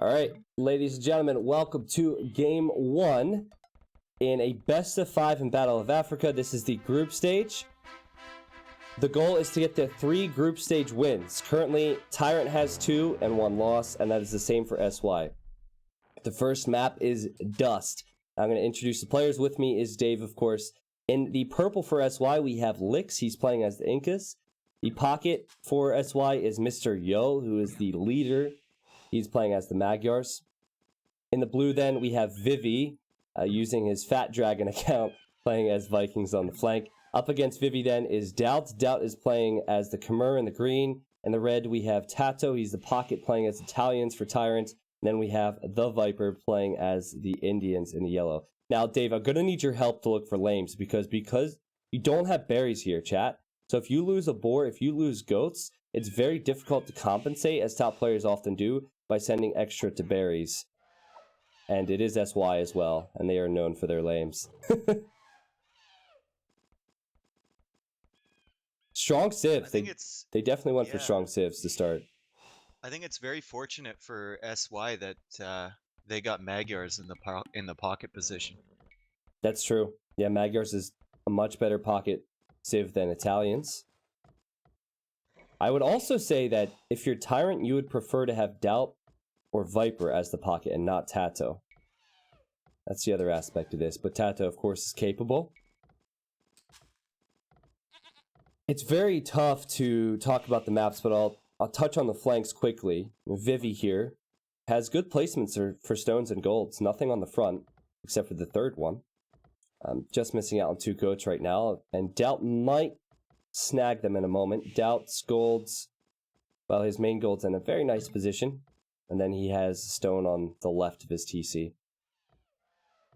All right, ladies and gentlemen, welcome to Game 1 in a best-of-5 in Battle of Africa. This is the group stage. The goal is to get to 3 group stage wins. Currently, TyRanT has 2 and 1 loss, and that is the same for SY. The first map is Dust. I'm going to introduce the players. With me is Dave, of course. In the purple for SY, we have Lix. He's playing as the Incas. The pocket for SY is Mr. Yo, who is the leader. He's playing as the Magyars. In the blue, then, we have Vivi, using his Fat Dragon account, playing as Vikings on the flank. Up against Vivi, then, is Doubt. Doubt is playing as the Khmer in the green. In the red, we have Tato. He's the pocket, playing as Italians for TyRanT. And then we have the Viper playing as the Indians in the yellow. Now, Dave, I'm going to need your help to look for lames, because you don't have berries here, chat. So if you lose a boar, if you lose goats, it's very difficult to compensate, as top players often do, by sending extra to berries. And it is SY as well, and they are known for their lames. Strong civs. They definitely went for strong civs to start. I think it's very fortunate for SY that they got Magyars in the pocket position. That's true. Yeah, Magyars is a much better pocket civ than Italians. I would also say that if you're TyRanT, you would prefer to have Doubt or Viper as the pocket and not Tato. That's the other aspect of this, but Tato, of course, is capable. It's very tough to talk about the maps, but I'll touch on the flanks quickly. Vivi here has good placements for stones and golds. Nothing on the front, except for the third one. Just missing out on 2 goats right now, and Doubt might snag them in a moment. Doubt's golds, well, his main gold's in a very nice position, and then he has stone on the left of his TC.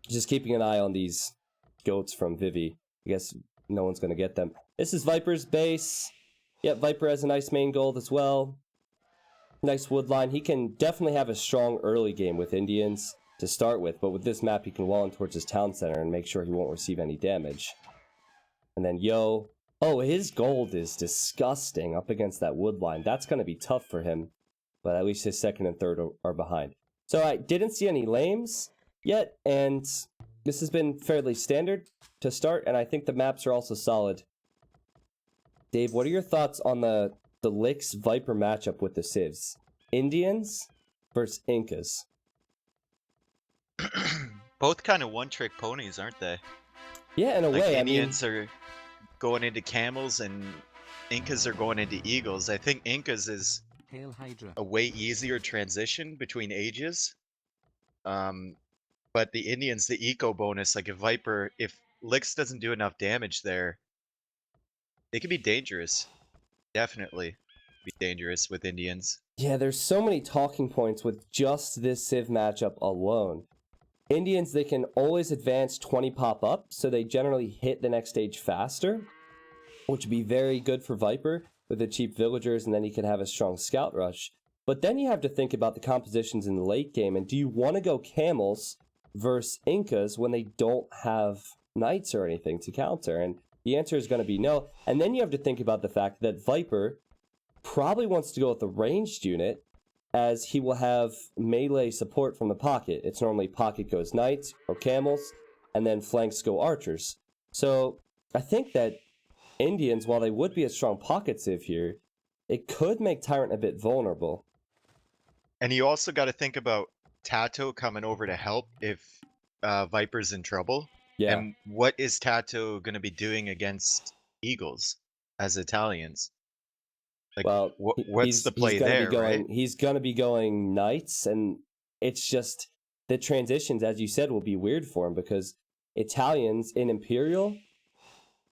Just keeping an eye on these goats from Vivi. I guess no one's going to get them. This is Viper's base. Yep, Viper has a nice main gold as well. Nice wood line. He can definitely have a strong early game with Indians to start with, but with this map, he can wall in towards his town center and make sure he won't receive any damage. And then Yo. Oh, his gold is disgusting up against that wood line. That's going to be tough for him, but at least his second and third are behind. So I didn't see any lames yet, and this has been fairly standard to start, and I think the maps are also solid. Dave, what are your thoughts on the Lix Viper matchup with the civs? Indians versus Incas. Both kind of one-trick ponies, aren't they? Yeah, in a way. Indians are going into camels and Incas are going into eagles. I think Incas is a way easier transition between ages. But the Indians, the eco bonus, like if Lix doesn't do enough damage there, it can be dangerous. Definitely be dangerous with Indians. Yeah, there's so many talking points with just this civ matchup alone. Indians, they can always advance 20 pop up, so they generally hit the next stage faster, which would be very good for Viper with the cheap villagers, and then he can have a strong scout rush. But then you have to think about the compositions in the late game, and do you want to go camels versus Incas when they don't have knights or anything to counter? And the answer is going to be no. And then you have to think about the fact that Viper probably wants to go with the ranged unit, as he will have melee support from the pocket. It's normally pocket goes knights or camels, and then flanks go archers. So I think that Indians, while they would be a strong pocket civ here, it could make TyRanT a bit vulnerable. And you also got to think about Tato coming over to help if Viper's in trouble. Yeah. And what is Tato going to be doing against eagles as Italians? Like, well, what's the play there, right? He's going to be going knights, and it's just the transitions, as you said, will be weird for him, because Italians in Imperial,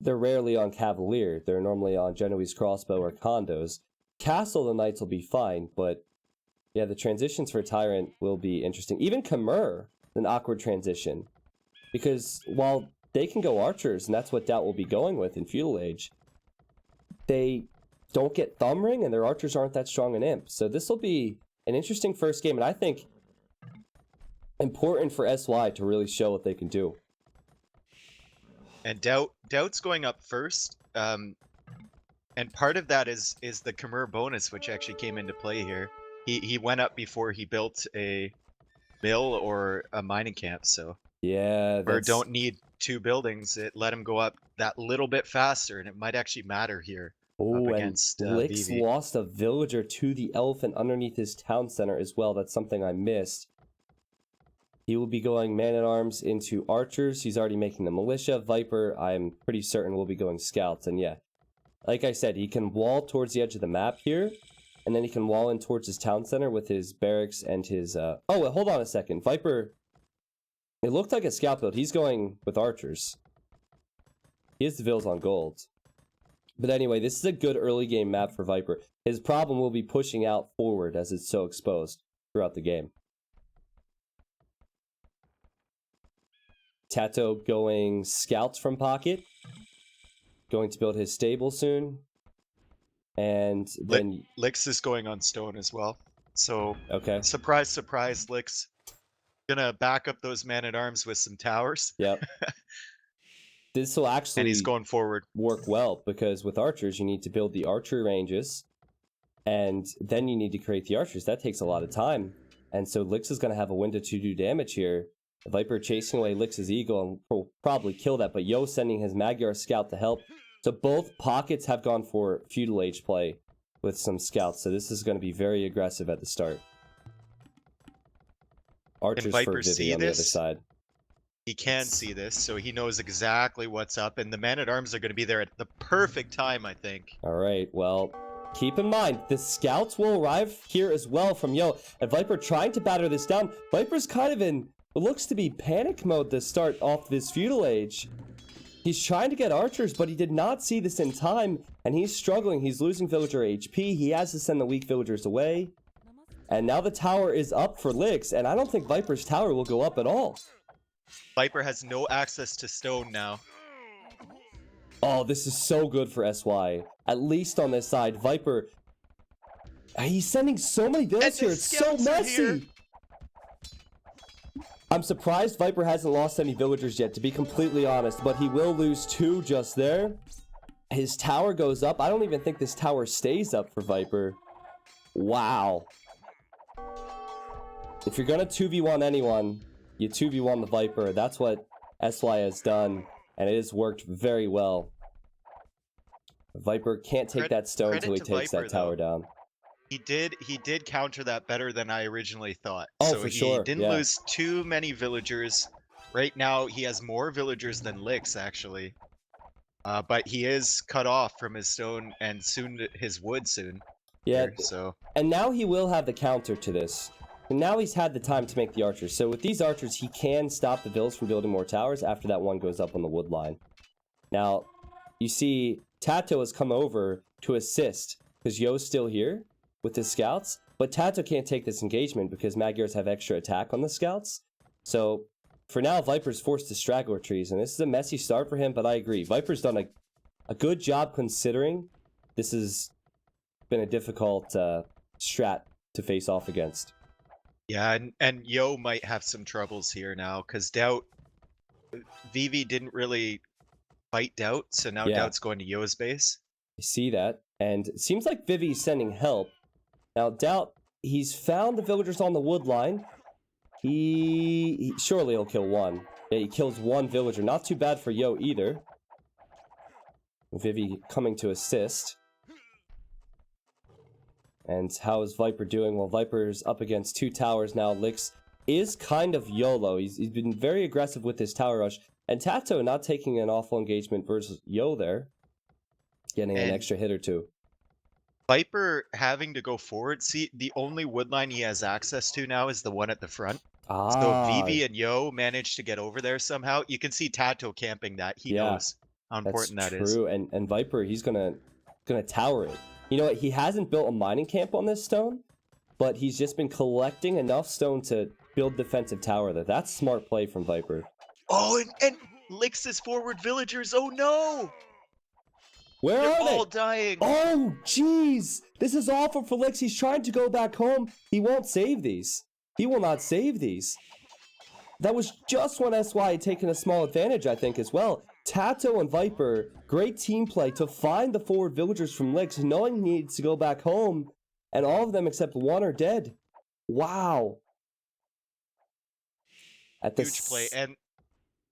they're rarely on Cavalier. They're normally on Genoese crossbow or condos. Castle, the knights will be fine, but yeah, the transitions for TyRanT will be interesting. Even Khmer, an awkward transition, because while they can go archers, and that's what Doubt will be going with in Feudal Age, they don't get Thumb Ring, and their archers aren't that strong in Imp. So this will be an interesting first game, and I think important for SY to really show what they can do. And Doubt's going up first, and part of that is the Khmer bonus, which actually came into play here. He went up before he built a mill or a mining camp, so Yeah, or that's... don't need 2 buildings. It let him go up that little bit faster, and it might actually matter here up Oh, and against Lix Vivi. lost a villager to the elephant underneath his town center as well. That's something I missed. He will be going man-at-arms into archers. He's already making the militia. Viper, I'm pretty certain, will be going scouts. And yeah, like I said, he can wall towards the edge of the map here, and then he can wall in towards his town center with his barracks and his... Oh, wait, hold on a second. Viper, it looked like a scout build. He's going with archers. He has the vills on gold. But anyway, this is a good early game map for Viper. His problem will be pushing out forward as it's so exposed throughout the game. Tato going scouts from pocket. Going to build his stable soon. And then... Lix is going on stone as well. So, okay. surprise, surprise, Lix. Gonna back up those man-at-arms with some towers. Yep. This will actually... and he's going forward. ...work well, because with archers, you need to build the archer ranges, and then you need to create the archers. That takes a lot of time. And so Lix is going to have a window to do damage here. Viper chasing away Lix's eagle and will probably kill that, but Yo sending his Magyar scout to help. So both pockets have gone for feudal age play with some scouts, so this is going to be very aggressive at the start. Archers for Vivi on the other side. He can see this, so he knows exactly what's up, and the man-at-arms are going to be there at the perfect time, I think. All right, well, keep in mind, the scouts will arrive here as well from Yo, and Viper trying to batter this down. Viper's kind of in what looks to be panic mode to start off this feudal age. He's trying to get archers, but he did not see this in time, and he's struggling. He's losing villager HP. He has to send the weak villagers away. And now the tower is up for Lix, and I don't think Viper's tower will go up at all. Viper has no access to stone now. Oh, this is so good for SY. At least on this side, Viper... He's sending so many builds here. It's so messy. I'm surprised Viper hasn't lost any villagers yet, to be completely honest, but he will lose 2 just there. His tower goes up. I don't even think this tower stays up for Viper. Wow. If you're gonna 2v1 anyone, you 2v1 the Viper. That's what SY has done, and it has worked very well. Viper can't take that stone until he takes that tower down. He did counter that better than I originally thought. Oh, so for sure. He didn't lose too many villagers. Right now, he has more villagers than Lix, actually. But he is cut off from his stone and soon his wood soon. Yeah, here, so. And now he will have the counter to this. And now he's had the time to make the archers. So with these archers, he can stop the vills from building more towers after that one goes up on the wood line. Now, you see, Tato has come over to assist, because Yo's still here with his scouts, but Tato can't take this engagement because Magyars have extra attack on the scouts. So, for now, Viper's forced to straggler trees, and this is a messy start for him, but I agree. Viper's done a good job considering this has been a difficult strat to face off against. Yeah, and Yo might have some troubles here now, because Vivi didn't really fight Doubt, so now Doubt's going to Yo's base. I see that, and it seems like Vivi's sending help. Now, Doubt, he's found the villagers on the wood line. He surely he'll kill one. Yeah, he kills one villager. Not too bad for Yo either. Vivi coming to assist. And how is Viper doing? Well, Viper's up against 2 towers now. Lix is kind of YOLO. He's been very aggressive with his tower rush. And Tato not taking an awful engagement versus Yo there. Getting an extra hit or 2. Viper having to go forward. See, the only wood line he has access to now is the one at the front. So Vivi and Yo managed to get over there somehow. You can see Tato camping that. He knows how important that is. That's true. And Viper, he's gonna tower it. You know what? He hasn't built a mining camp on this stone, but he's just been collecting enough stone to build defensive tower there. That's smart play from Viper. Oh, and Lix's forward villagers. Oh no! Where are they? They're all dying. Oh, jeez. This is awful for Lix. He's trying to go back home. He won't save these. He will not save these. That was just when SY had taken a small advantage, I think, as well. Tato and Viper, great team play to find the forward villagers from Lix, knowing he needs to go back home. and all of them except one are dead. Wow. At the Huge play. And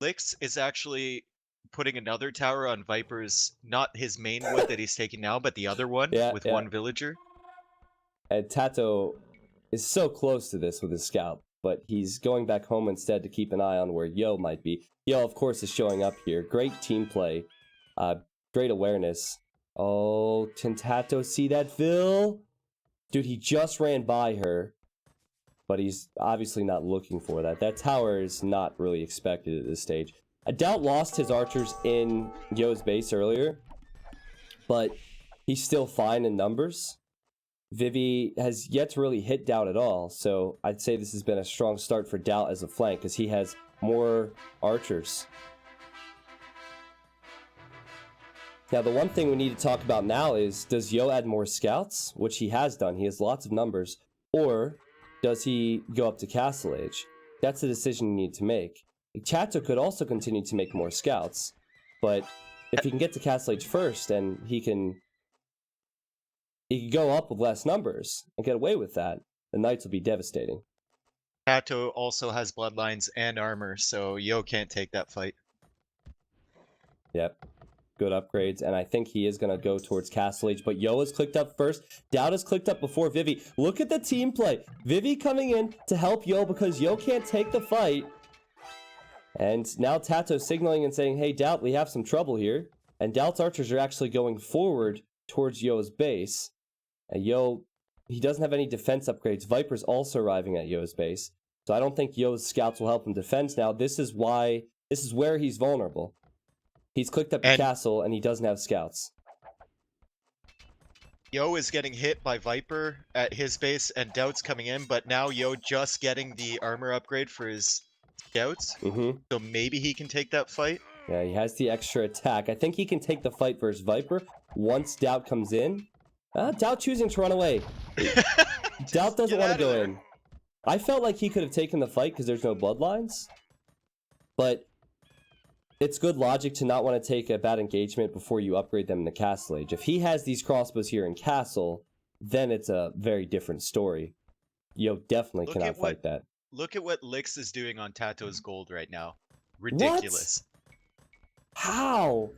Lix is actually putting another tower on Viper's, not his main wood that he's taking now, but the other one with one villager. And Tato is so close to this with his scout, but he's going back home instead to keep an eye on where Yo might be. Yo, of course, is showing up here. Great team play. Great awareness. Oh, can Tato see that, Phil? Dude, he just ran by her, but he's obviously not looking for that. That tower is not really expected at this stage. Doubt lost his archers in Yo's base earlier, but he's still fine in numbers. Vivi has yet to really hit Doubt at all, so I'd say this has been a strong start for Doubt as a flank, because he has more archers. Now, the one thing we need to talk about now is, does Yo add more scouts? Which he has done. He has lots of numbers. Or does he go up to Castle Age? That's a decision you need to make. Tato could also continue to make more scouts, but if he can get to Castle Age first, and he can go up with less numbers and get away with that, the Knights will be devastating. Tato also has bloodlines and armor, so Yo can't take that fight. Yep. Good upgrades, and I think he is going to go towards Castle Age, but Yo is clicked up first. Doubt is clicked up before Vivi. Look at the team play. Vivi coming in to help Yo because Yo can't take the fight. And now Tato signaling and saying, hey, Doubt, we have some trouble here. And Doubt's archers are actually going forward towards Yo's base. And Yo, he doesn't have any defense upgrades. Viper's also arriving at Yo's base. So I don't think Yo's scouts will help him defend now. This is where he's vulnerable. He's clicked up the castle, and he doesn't have scouts. Yo is getting hit by Viper at his base, and Doubt's coming in, but now Yo just getting the armor upgrade for his scouts. So maybe he can take that fight. Yeah, he has the extra attack. I think he can take the fight versus Viper once Doubt comes in. Doubt choosing to run away. Doubt doesn't want to go in. I felt like he could have taken the fight because there's no bloodlines. But it's good logic to not want to take a bad engagement before you upgrade them in the Castle Age. If he has these crossbows here in Castle, then it's a very different story. Yo definitely cannot fight that. Look at what Lix is doing on Tato's gold right now. Ridiculous. What? How?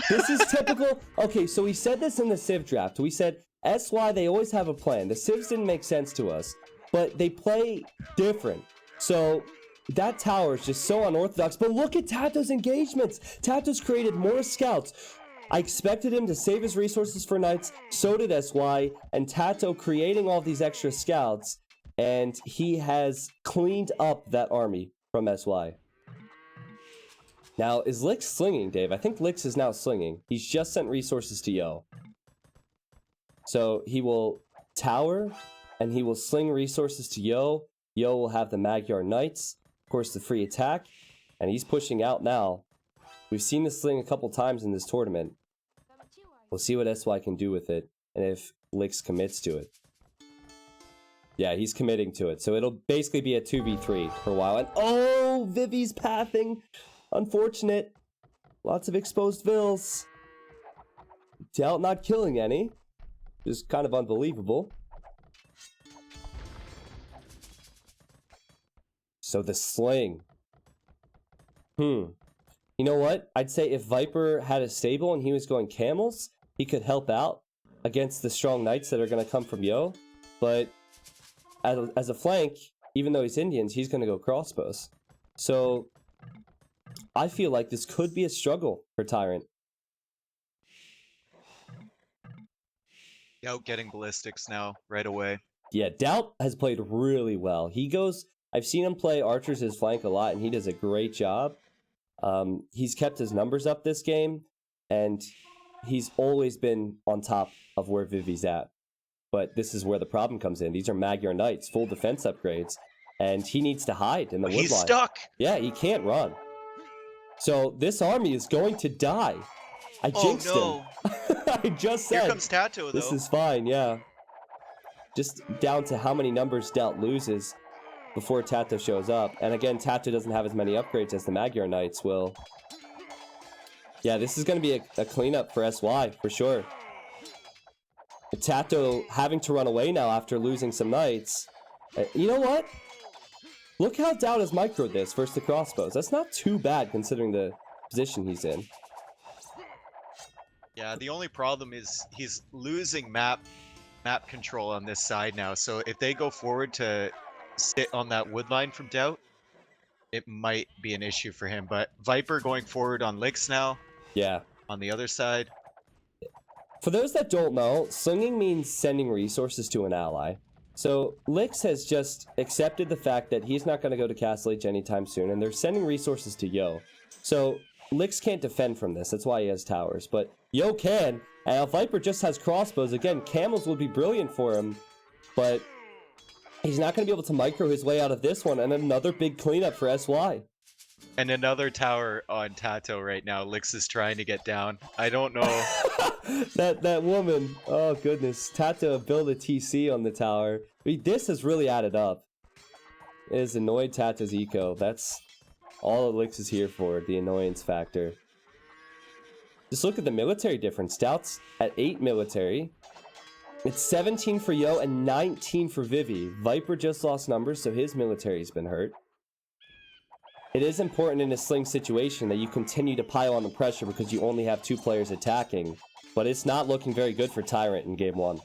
This is typical. Okay, so we said this in the Civ draft. We said SY, they always have a plan. The Civs didn't make sense to us, but they play different. So that tower is just so unorthodox. But look at Tato's engagements. Tato's created more scouts. I expected him to save his resources for Knights. So did SY. And Tato creating all these extra scouts. And he has cleaned up that army from SY. Now, is Lix slinging, Dave? I think Lix is now slinging. He's just sent resources to Yo. So he will tower, and he will sling resources to Yo. Yo will have the Magyar Knights. Of course, the free attack. And he's pushing out now. We've seen this sling a couple times in this tournament. We'll see what SY can do with it, and if Lix commits to it. Yeah, he's committing to it. So it'll basically be a 2v3 for a while. And oh, Vivi's pathing. Unfortunate. Lots of exposed vills. Doubt not killing any. Just kind of unbelievable. So the sling. You know what? I'd say if Viper had a stable and he was going camels, he could help out against the strong knights that are going to come from Yo. But as a flank, even though he's Indians, he's going to go crossbows. So I feel like this could be a struggle for TyRanT. Doubt getting ballistics now, right away. Yeah, Doubt has played really well. I've seen him play archers his flank a lot, and he does a great job. He's kept his numbers up this game, and he's always been on top of where Vivi's at. But this is where the problem comes in. These are Magyar Knights, full defense upgrades, and he needs to hide in the woodline. He's stuck! Yeah, he can't run. So this army is going to die. I jinxed him. I just said. Here comes Tato, though. This is fine, yeah. Just down to how many numbers Doubt loses before Tato shows up. And again, Tato doesn't have as many upgrades as the Magyar Knights will. Yeah, this is going to be a cleanup for SY, for sure. Tato having to run away now after losing some knights. You know what? Look how Dowd has microed this versus the crossbows. That's not too bad considering the position he's in. Yeah, the only problem is he's losing map control on this side now. So if they go forward to sit on that wood line from Doubt, it might be an issue for him. But Viper going forward on Licks now. Yeah. On the other side. For those that don't know, slinging means sending resources to an ally. So Licks has just accepted the fact that he's not going to go to Castle H anytime soon, and they're sending resources to Yo. So Licks can't defend from this. That's why he has towers. But Yo can. And if Viper just has crossbows, again, camels would be brilliant for him. But he's not going to be able to micro his way out of this one. And another big cleanup for SY. And another tower on Tato right now. Licks is trying to get down. I don't know. that woman. Oh, goodness. Tato built a TC on the tower. I mean, this has really added up. It has annoyed Tato's eco. That's all Licks is here for, the annoyance factor. Just look at the military difference. Doubt's at 8 military. It's 17 for Yo and 19 for Vivi. Viper just lost numbers, so his military's been hurt. It is important in a sling situation that you continue to pile on the pressure because you only have 2 players attacking. But it's not looking very good for TyRanT in game 1.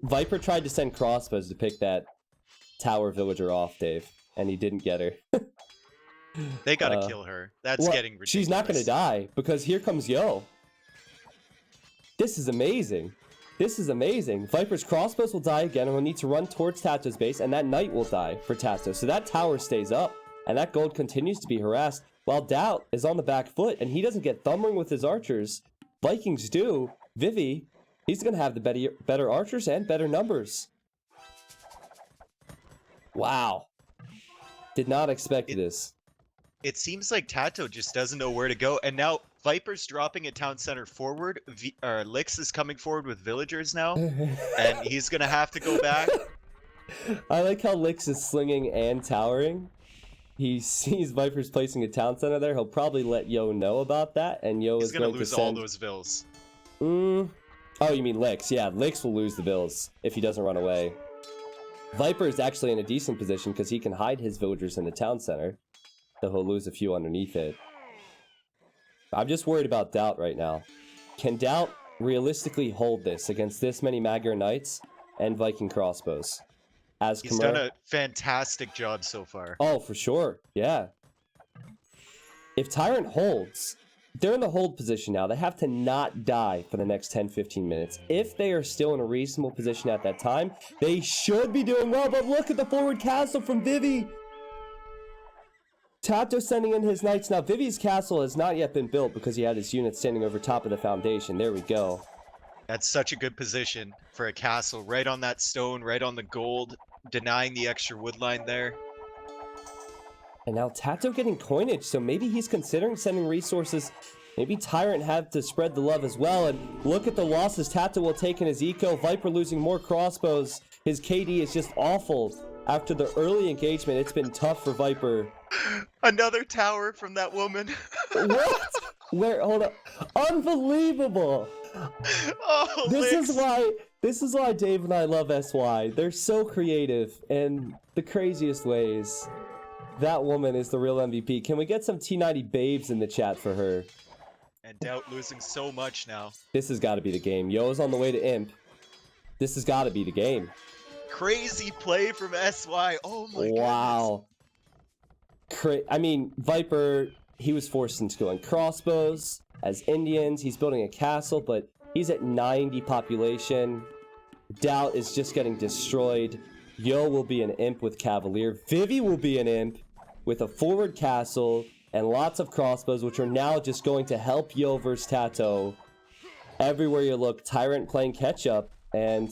Viper tried to send crossbows to pick that tower villager off, Dave, and he didn't get her. They gotta kill her. That's getting ridiculous. She's not gonna die because here comes Yo. This is amazing. This is amazing. Viper's crossbows will die again and will need to run towards Tato's base, and that knight will die for Tato. So that tower stays up, and that gold continues to be harassed, while Doubt is on the back foot, and he doesn't get thumbring with his archers. Vikings do. Vivi, he's going to have the better archers and better numbers. Wow. Did not expect this. It seems like Tato just doesn't know where to go, and now Viper's dropping a town center forward. Licks is coming forward with villagers now, and he's gonna have to go back. I like how Licks is slinging and towering. He sees Viper's placing a town center there. He'll probably let Yo know about that, and Yo is going to lose all those vills. Oh, you mean Licks? Yeah, Licks will lose the vills if he doesn't run away. Viper is actually in a decent position because he can hide his villagers in the town center, so he'll lose a few underneath it. I'm just worried about Doubt right now. Can Doubt realistically hold this against this many Magyar Knights and Viking crossbows? He's done a fantastic job so far. Oh, for sure. Yeah. If TyRanT holds, they're in the hold position now. They have to not die for the next 10-15 minutes. If they are still in a reasonable position at that time, they should be doing well. But look at the forward castle from Vivi. Tato sending in his knights. Now, Vivi's castle has not yet been built because he had his units standing over top of the foundation. There we go. That's such a good position for a castle. Right on that stone, right on the gold, denying the extra wood line there. And now Tato getting coinage, so maybe he's considering sending resources. Maybe TyRanT had to spread the love as well. And look at the losses Tato will take in his eco. Viper losing more crossbows. His KD is just awful. After the early engagement, it's been tough for Viper. Another tower from that woman. What? Where? Hold up. Unbelievable. Oh, This is why Dave and I love SY. They're so creative in the craziest ways. That woman is the real MVP. Can we get some T90 babes in the chat for her? And Doubt losing so much now. This has got to be the game. Yo's on the way to Imp. This has got to be the game. Crazy play from SY. Oh my god. Wow. I mean, Viper, he was forced into going crossbows. As Indians, he's building a castle, but he's at 90 population. Doubt is just getting destroyed. Yo will be an imp with Cavalier. Vivi will be an imp with a forward castle and lots of crossbows, which are now just going to help Yo versus Tato. Everywhere you look, TyRanT playing catch-up, and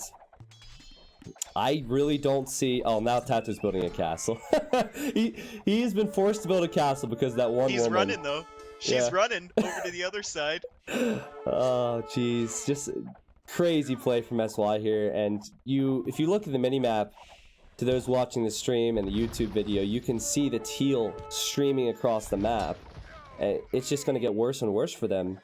I really don't see... Oh, now Tato's building a castle. He's been forced to build a castle because that one woman... He's running, though. She's running over to the other side. Oh, jeez. Just crazy play from SY here. And if you look at the minimap, to those watching the stream and the YouTube video, you can see the teal streaming across the map. And it's just going to get worse and worse for them.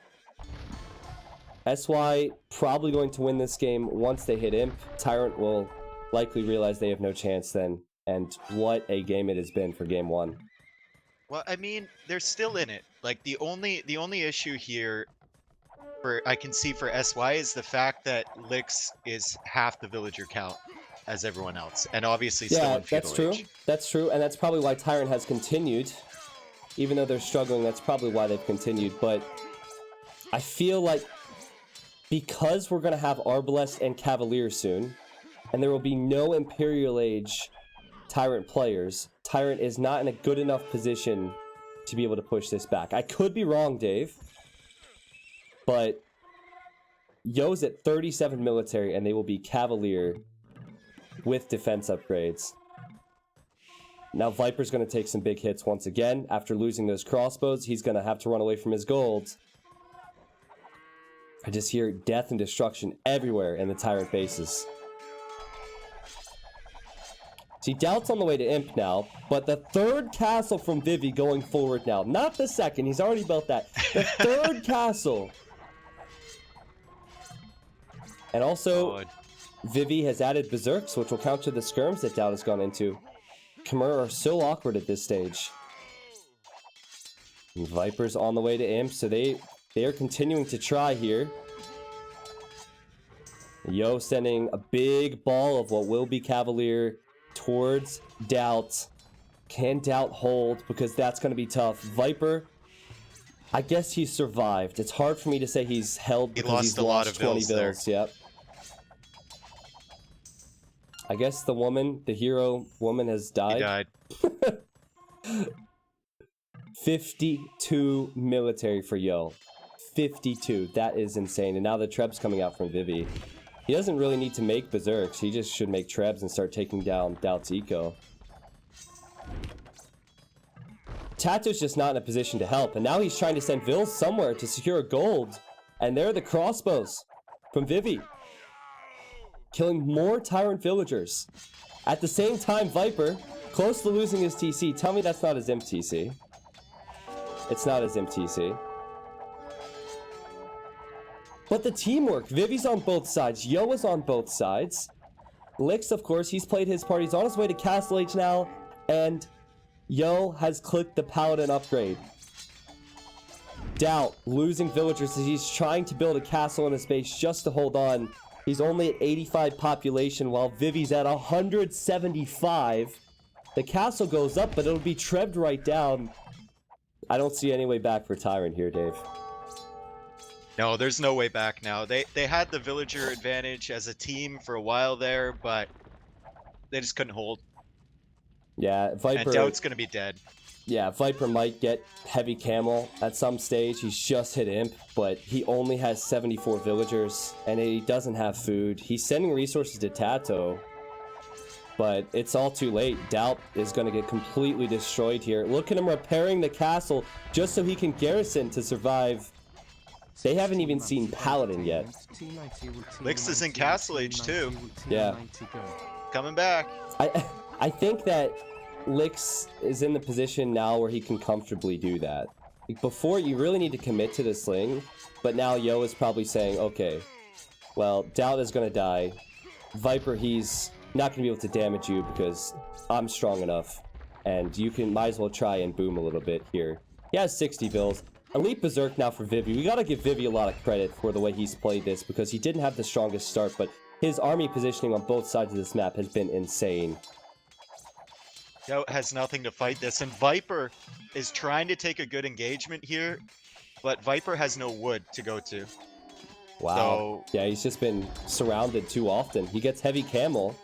SY probably going to win this game once they hit Imp. TyRanT will likely realize they have no chance then. And what a game it has been for game 1. Well, I mean, they're still in it. Like the only issue here for I can see for SY is the fact that Lix is half the villager count as everyone else, and obviously still Yeah, in that's feudal true. age. That's true, and that's probably why TyRanT has continued. Even though they're struggling, that's probably why they've continued. But I feel like because we're going to have Arbalest and Cavalier soon, and there will be no Imperial Age TyRanT players, TyRanT is not in a good enough position to be able to push this back. I could be wrong, Dave, but Yo's at 37 military, and they will be Cavalier with defense upgrades. Now Viper's going to take some big hits once again. After losing those crossbows, he's going to have to run away from his gold. I just hear death and destruction everywhere in the TyRanT bases. See, Doubt's on the way to Imp now, but the third castle from Vivi going forward now. Not the second, he's already built that. The third castle. And also, Vivi has added Berserks, which will counter the skirms that Doubt has gone into. Khmer are so awkward at this stage. And Viper's on the way to Imp, so they are continuing to try here. Yo sending a big ball of what will be Cavalier towards Doubt. Can Doubt hold? Because that's going to be tough. Viper, I guess he survived. It's hard for me to say he's held because he's lost 20 bills. Yep. I guess the woman, the hero woman, has died. He died. 52 military for Yo. 52. That is insane. And now the Treb's coming out from Vivi. He doesn't really need to make Berserks. He just should make Trebs and start taking down Doubt's eco. Tato's just not in a position to help. And now he's trying to send Vills somewhere to secure gold. And there are the crossbows from Vivi. Killing more TyRanT villagers. At the same time, Viper, close to losing his TC. Tell me that's not his Imp TC. It's not his Imp TC. But the teamwork. Vivi's on both sides. Yo is on both sides. Lix, of course, he's played his part. He's on his way to Castle Age now. And Yo has clicked the Paladin upgrade. Doubt losing villagers as he's trying to build a castle in his base just to hold on. He's only at 85 population while Vivi's at 175. The castle goes up, but it'll be trebbed right down. I don't see any way back for TyRanT here, Dave. No, there's no way back now. They had the villager advantage as a team for a while there, but they just couldn't hold. Yeah, Viper... And Doubt's gonna be dead. Yeah, Viper might get heavy camel at some stage. He's just hit Imp, but he only has 74 villagers, and he doesn't have food. He's sending resources to Tato, but it's all too late. Doubt is going to get completely destroyed here. Look at him repairing the castle just so he can garrison to survive. They haven't even seen Paladin yet. Lix is in Castle Age too. Yeah. Coming back. I think that Lix is in the position now where he can comfortably do that. Before, you really need to commit to the sling, but now Yo is probably saying, okay, well, Doubt is going to die. Viper, he's not going to be able to damage you because I'm strong enough, and you might as well try and boom a little bit here. He has 60 bills. Elite Berserk now for Vivi. We got to give Vivi a lot of credit for the way he's played this because he didn't have the strongest start, but his army positioning on both sides of this map has been insane. Doubt has nothing to fight this, and Viper is trying to take a good engagement here, but Viper has no wood to go to. Wow. So, yeah, he's just been surrounded too often. He gets heavy camel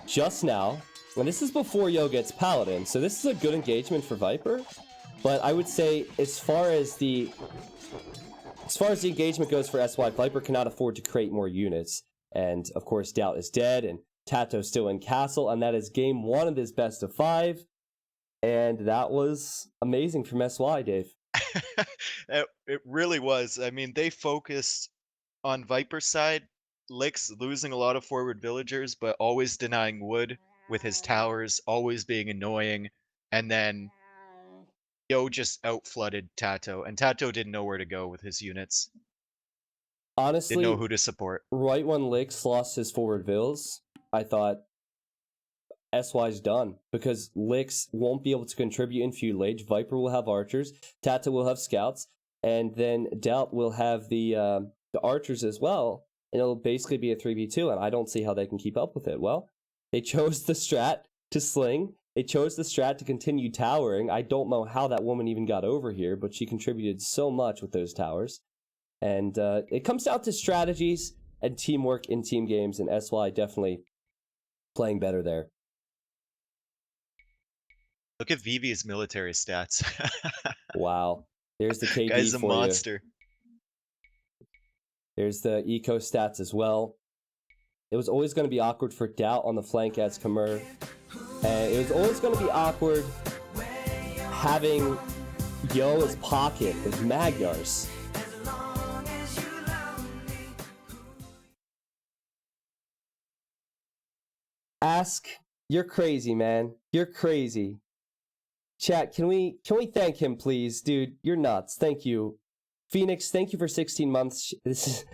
just now, and this is before Yo gets Paladin, so this is a good engagement for Viper. But I would say as far as the engagement goes for SY, Viper cannot afford to create more units. And of course, Doubt is dead, and Tato's still in Castle, and that is game 1 of this best of 5. And that was amazing from SY, Dave. It really was. I mean, they focused on Viper's side, Lix losing a lot of forward villagers, but always denying wood with his towers, always being annoying, and then Yo just out-flooded Tato, and Tato didn't know where to go with his units. Honestly, Didn't know who to support. right when Lix lost his forward Vills, I thought SY's done because Lix won't be able to contribute in feud late. Viper will have archers, Tata will have scouts, and then Delt will have the archers as well, and it'll basically be a 3v2, and I don't see how they can keep up with it. Well, they chose the strat to sling. They chose the strat to continue towering. I don't know how that woman even got over here, but she contributed so much with those towers. And it comes down to strategies and teamwork in team games, and SY definitely playing better there. Look at Vivi's military stats. Wow. There's the KD Guy's a for monster. you. There's the eco stats as well. It was always going to be awkward for Doubt on the flank as Khmer. And it was always going to be awkward having Yo as pocket as Magyars. Ask, you're crazy, man. You're crazy. Chat, can we thank him, please? Dude, you're nuts. Thank you. Phoenix, thank you for 16 months. This is